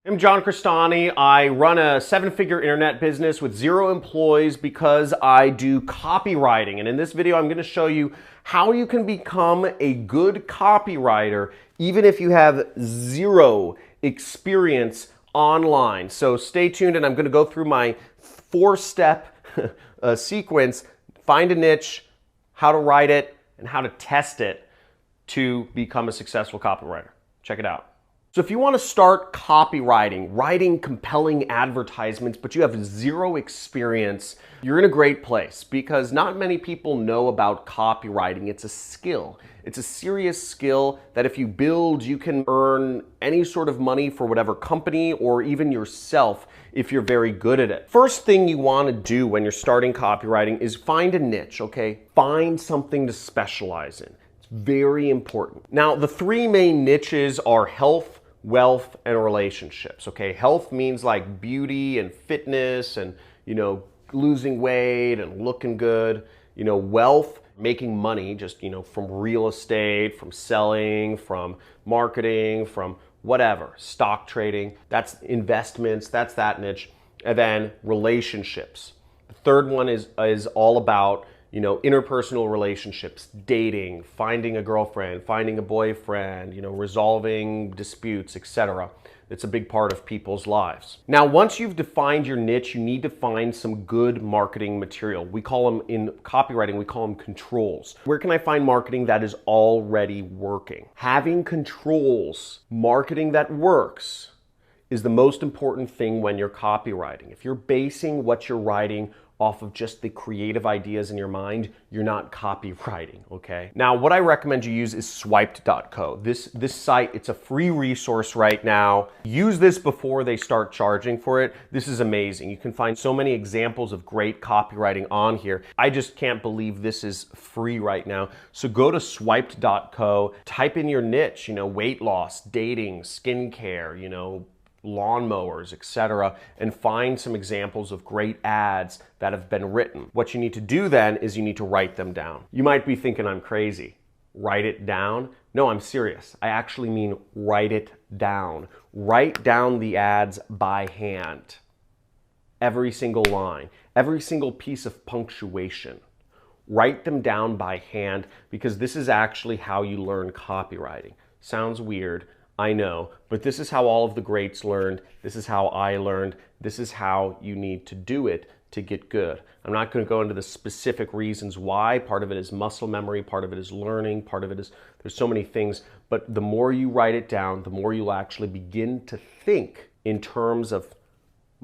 I'm John Crestani. I run a seven-figure internet business with 0 employees because I do copywriting. And in this video, I'm going to show you how you can become a good copywriter even if you have 0 experience online. So stay tuned, and I'm going to go through my 4-step sequence: find a niche, how to write it, and how to test it to become a successful copywriter. Check it out. So if you want to start copywriting, writing compelling advertisements, but you have 0 experience, you're in a great place because not many people know about copywriting. It's a skill. It's a serious skill that if you build, you can earn any sort of money for whatever company or even yourself if you're very good at it. First thing you want to do when you're starting copywriting is find a niche, okay? Find something to specialize in. Very important. Now, the 3 main niches are health, wealth, and relationships. Okay, health means like beauty and fitness and, losing weight and looking good. Wealth, making money, just, from real estate, from selling, from marketing, from whatever, stock trading. That's investments, that's that niche. And then relationships. The third one is all about interpersonal relationships, dating, finding a girlfriend, finding a boyfriend, resolving disputes, etc. It's a big part of people's lives. Now, once you've defined your niche, you need to find some good marketing material. We call them, in copywriting, we call them controls. Where can I find marketing that is already working? Having controls, marketing that works, is the most important thing when you're copywriting. If you're basing what you're writing off of just the creative ideas in your mind, you're not copywriting, okay? Now, what I recommend you use is swiped.co. This site, it's a free resource right now. Use this before they start charging for it. This is amazing. You can find so many examples of great copywriting on here. I just can't believe this is free right now. So go to swiped.co, type in your niche, weight loss, dating, skincare, lawnmowers, etc., and find some examples of great ads that have been written. What you need to do then is you need to write them down. You might be thinking I'm crazy. Write it down? No, I'm serious. I actually mean write it down. Write down the ads by hand. Every single line, every single piece of punctuation. Write them down by hand because this is actually how you learn copywriting. Sounds weird, I know, but this is how all of the greats learned. This is how I learned. This is how you need to do it to get good. I'm not going to go into the specific reasons why. Part of it is muscle memory, part of it is learning, part of it is, there's so many things, but the more you write it down, the more you'll actually begin to think in terms of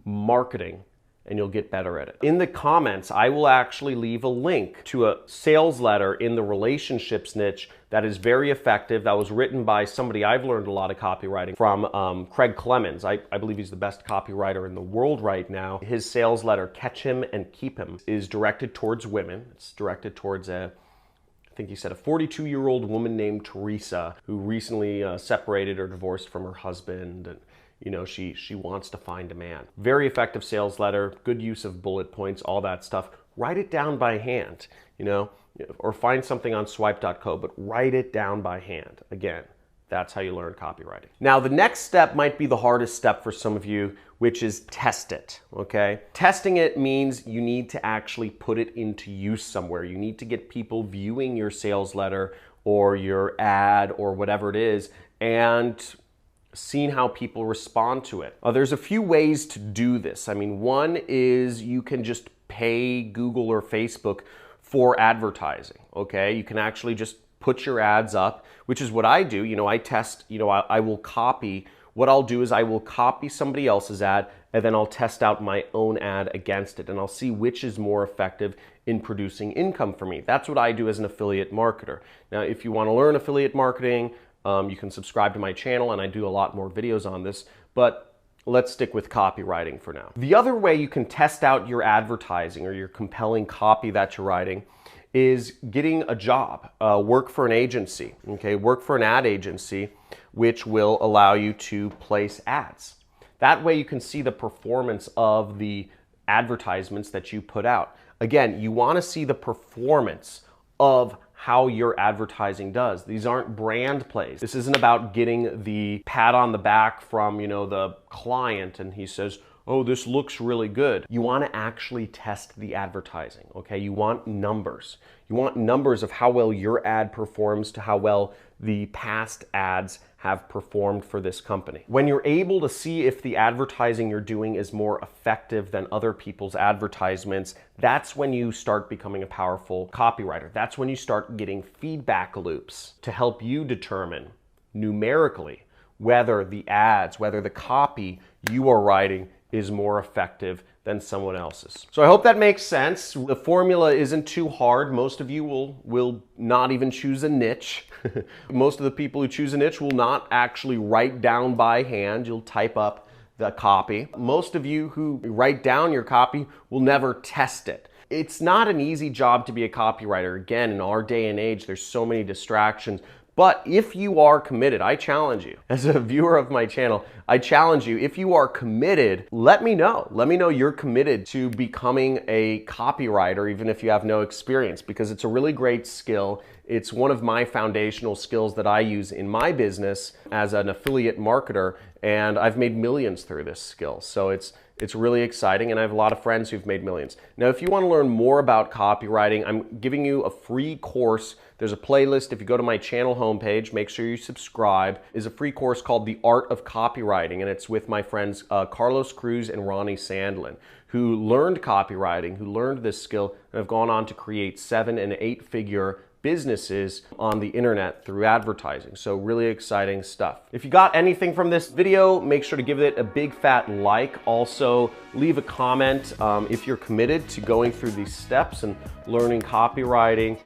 marketing, and you'll get better at it. In the comments, I will actually leave a link to a sales letter in the relationships niche that is very effective. That was written by somebody I've learned a lot of copywriting from, Clemens. I believe he's the best copywriter in the world right now. His sales letter, Catch Him and Keep Him, is directed towards women. It's directed towards I think he said a 42-year-old woman named Teresa who recently separated or divorced from her husband, and she wants to find a man. Very effective sales letter, good use of bullet points, all that stuff. Write it down by hand, or find something on swipe.co, but write it down by hand. Again, that's how you learn copywriting. Now, the next step might be the hardest step for some of you, which is test it, okay? Testing it means you need to actually put it into use somewhere. You need to get people viewing your sales letter or your ad or whatever it is, and seeing how people respond to it. There's a few ways to do this. One is you can just pay Google or Facebook for advertising, okay? You can actually just put your ads up, which is what I do. I test, I will copy. What I'll do is I will copy somebody else's ad, and then I'll test out my own ad against it, and I'll see which is more effective in producing income for me. That's what I do as an affiliate marketer. Now, if you want to learn affiliate marketing, you can subscribe to my channel, and I do a lot more videos on this, but let's stick with copywriting for now. The other way you can test out your advertising or your compelling copy that you're writing is getting a job, work for an agency, okay? Work for an ad agency, which will allow you to place ads. That way you can see the performance of the advertisements that you put out. Again, you want to see the performance of how your advertising does. These aren't brand plays. This isn't about getting the pat on the back from, the client and he says, oh, this looks really good. You want to actually test the advertising, okay? You want numbers. You want numbers of how well your ad performs to how well the past ads have performed for this company. When you're able to see if the advertising you're doing is more effective than other people's advertisements, that's when you start becoming a powerful copywriter. That's when you start getting feedback loops to help you determine numerically whether the ads, whether the copy you are writing is more effective than someone else's. So I hope that makes sense. The formula isn't too hard. Most of you will not even choose a niche. Most of the people who choose a niche will not actually write down by hand. You'll type up the copy. Most of you who write down your copy will never test it. It's not an easy job to be a copywriter. Again, in our day and age, there's so many distractions. But if you are committed, I challenge you, as a viewer of my channel, I challenge you, if you are committed, let me know. Let me know you're committed to becoming a copywriter, even if you have no experience, because it's a really great skill. It's one of my foundational skills that I use in my business as an affiliate marketer, and I've made millions through this skill. So it's really exciting, and I have a lot of friends who've made millions. Now, if you want to learn more about copywriting, I'm giving you a free course. There's a playlist. If you go to my channel homepage, make sure you subscribe. Is a free course called The Art of Copywriting, and it's with my friends Carlos Cruz and Ronnie Sandlin, who learned copywriting, who learned this skill, and have gone on to create 7- and 8-figure businesses on the internet through advertising. So really exciting stuff. If you got anything from this video, make sure to give it a big fat like. Also, leave a comment if you're committed to going through these steps and learning copywriting.